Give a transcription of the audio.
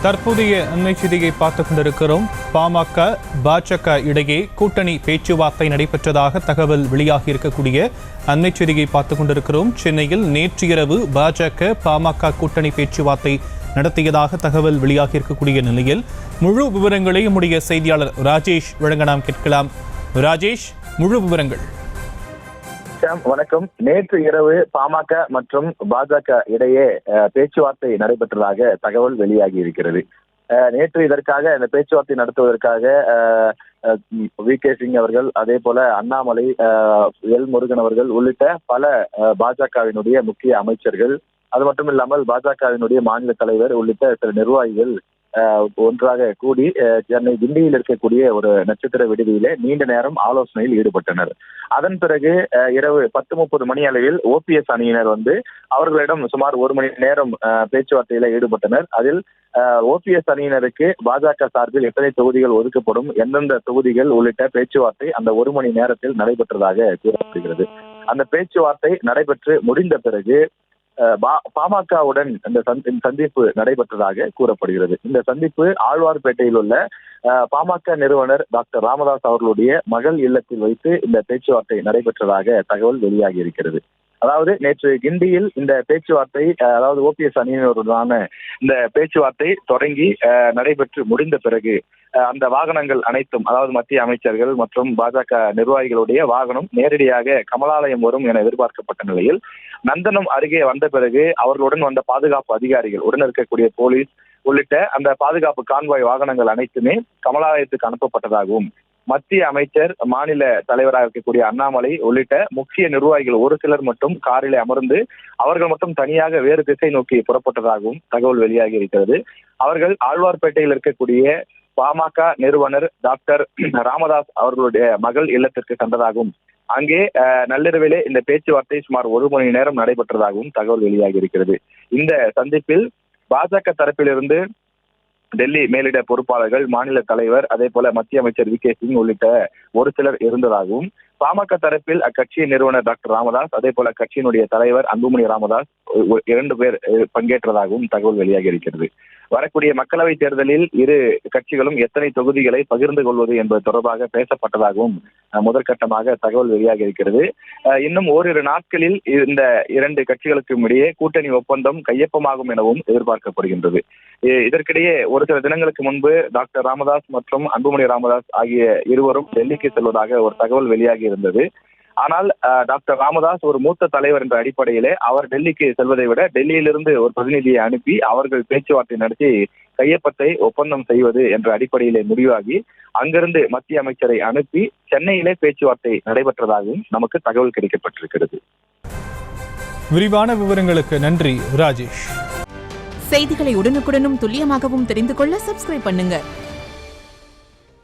தற்போதைய அண்மை செய்தியை பார்த்துக் கொண்டிருக்கிறோம். பாமக பாஜக இடையே கூட்டணி பேச்சுவார்த்தை நடைபெற்றதாக தகவல் வெளியாகி இருக்கக்கூடிய அண்மை செய்தியை பார்த்துக் கொண்டிருக்கிறோம். சென்னையில் நேற்று இரவு பாஜக பாமக கூட்டணி பேச்சுவார்த்தை நடத்தியதாக தகவல் வெளியாகி இருக்கக்கூடிய நிலையில் முழு விவரங்களை நம்முடைய செய்தியாளர் ராஜேஷ் வழங்க நாம் கேட்கலாம். ராஜேஷ், முழு விவரங்கள். வணக்கம். நேற்று இரவு பாமக மற்றும் பாஜக இடையே பேச்சுவார்த்தை நடைபெற்றதாக தகவல் வெளியாகி இருக்கிறது. நேற்று இதற்காக இந்த பேச்சுவார்த்தை நடத்துவதற்காக வி.கே. சிங் அவர்கள், அதே போல அண்ணாமலை, எல். முருகன் அவர்கள் உள்ளிட்ட பல பாஜகவினுடைய முக்கிய அமைச்சர்கள், அது மட்டும் இல்லாமல் பாஜகவினுடைய மாநில தலைவர் உள்ளிட்ட சில நிர்வாகிகள் ஒன்றாக கூடி சென்னை கிண்டியில் இருக்கக்கூடிய ஒரு நட்சத்திர விடுதியிலே நீண்ட நேரம் ஆலோசனையில் ஈடுபட்டனர். அதன் பிறகு இரவு 10:30 மணி அளவில் OPS அணியினர் அவர்களிடம் சுமார் 1 மணி நேரம் பேச்சுவார்த்தையில ஈடுபட்டனர். அதில் OPS அணியினருக்கு பாஜக சார்பில் எத்தனை தொகுதிகள் ஒதுக்கப்படும், எந்தெந்த தொகுதிகள் உள்ளிட்ட பேச்சுவார்த்தை அந்த 1 மணி நேரத்தில் நடைபெற்றதாக கூறப்படுகிறது. அந்த பேச்சுவார்த்தை நடைபெற்று முடிந்த பிறகு பாமகவுடன் இந்த சந்திப்பு நடைபெற்றதாக கூறப்படுகிறது. இந்த சந்திப்பு ஆழ்வார்பேட்டையில் உள்ள பாமக நிறுவனர் டாக்டர் ராமதாஸ் அவர்களுடைய மகள் இல்லத்தில் வைத்து இந்த பேச்சுவார்த்தை நடைபெற்றதாக தகவல் வெளியாகி இருக்கிறது. அதாவது நேற்று கிண்டியில் இந்த பேச்சுவார்த்தை, அதாவது OPS அணியினருடனான இந்த பேச்சுவார்த்தை தொடங்கி நடைபெற்று முடிந்த பிறகு அந்த வாகனங்கள் அனைத்தும், அதாவது மத்திய அமைச்சர்கள் மற்றும் பாஜக நிர்வாகிகளுடைய வாகனம் நேரடியாக கமலாலயம் வரும் என எதிர்பார்க்கப்பட்ட நிலையில் நந்தனம் அருகே வந்த பிறகு அவர்களுடன் வந்த பாதுகாப்பு அதிகாரிகள், உடன் இருக்கக்கூடிய போலீஸ் உள்ளிட்ட அந்த பாதுகாப்பு கான்வாய் வாகனங்கள் அனைத்துமே கமலாலயத்துக்கு அனுப்பப்பட்டதாகவும், மத்திய அமைச்சர், மாநில தலைவராக இருக்கக்கூடிய அண்ணாமலை உள்ளிட்ட முக்கிய நிர்வாகிகள் ஒரு சிலர் மட்டும் காரிலே அமர்ந்து அவர்கள் மட்டும் தனியாக வேறு திசை நோக்கி புறப்பட்டதாகவும் தகவல் வெளியாகி இருக்கிறது. அவர்கள் ஆழ்வார்பேட்டையில் இருக்கக்கூடிய பாமக நிறுவனர் டாக்டர் ராமதாஸ் அவர்களுடைய மகள் இல்லத்திற்கு சென்றதாகவும், அங்கே நள்ளிரவிலே இந்த பேச்சுவார்த்தை சுமார் 1 மணி நேரம் நடைபெற்றதாகவும் தகவல் வெளியாகி இருக்கிறது. இந்த சந்திப்பில் பாஜக தரப்பிலிருந்து டெல்லி மேலிட பொறுப்பாளர்கள், மாநில தலைவர், அதே போல மத்திய அமைச்சர் வி.கே. சிங் உள்ளிட்ட ஒரு சிலர் இருந்ததாகவும், பாமக தரப்பில் அக்கட்சியின் நிறுவனர் டாக்டர் ராமதாஸ், அதே போல கட்சியினுடைய தலைவர் அன்புமணி ராமதாஸ் 2 பேர் பங்கேற்றதாகவும் தகவல் வெளியாகி இருக்கிறது. வரக்கூடிய மக்களவை தேர்தலில் இரு கட்சிகளும் எத்தனை தொகுதிகளை பகிர்ந்து கொள்வது என்பது தொடர்பாக பேசப்பட்டதாகவும் முதற்கட்டமாக தகவல் வெளியாகி இருக்கிறது. இன்னும் ஓரிரு நாட்களில் இந்த 2 கட்சிகளுக்கும் இடையே கூட்டணி ஒப்பந்தம் கையொப்பமாகும் எனவும் எதிர்பார்க்கப்படுகின்றது. இதற்கிடையே ஒரு சில தினங்களுக்கு முன்பு டாக்டர் ராமதாஸ் மற்றும் அன்புமணி ராமதாஸ் ஆகிய இருவரும் டெல்லிக்கு செல்வதாக ஒரு தகவல் வெளியாகி இருந்தது. ஆனால் டாக்டர் ராமதாஸ் ஒரு மூத்த தலைவர் என்ற அடிப்படையிலே அவர் டெல்லிக்கு செல்வதை விட டெல்லியிலிருந்து ஒரு பிரதிநிதியை அனுப்பி அவர்கள் பேச்சுவார்த்தை நடத்தி கையொப்பத்தை ஒப்பந்தம் செய்வது என்ற அடிப்படையிலே முடிவாகி அங்கிருந்து மத்திய அமைச்சரை அனுப்பி சென்னையிலே பேச்சுவார்த்தை நடைபெற்றதாகவும் நமக்கு தகவல் கிடைக்கப்பட்டிருக்கிறது. விரிவான விவரங்களுக்கு நன்றி ராஜேஷ். செய்திகளை உடனுக்குடனும் துல்லியமாகவும் தெரிந்து கொள்ள சப்ஸ்கிரைப் பண்ணுங்க.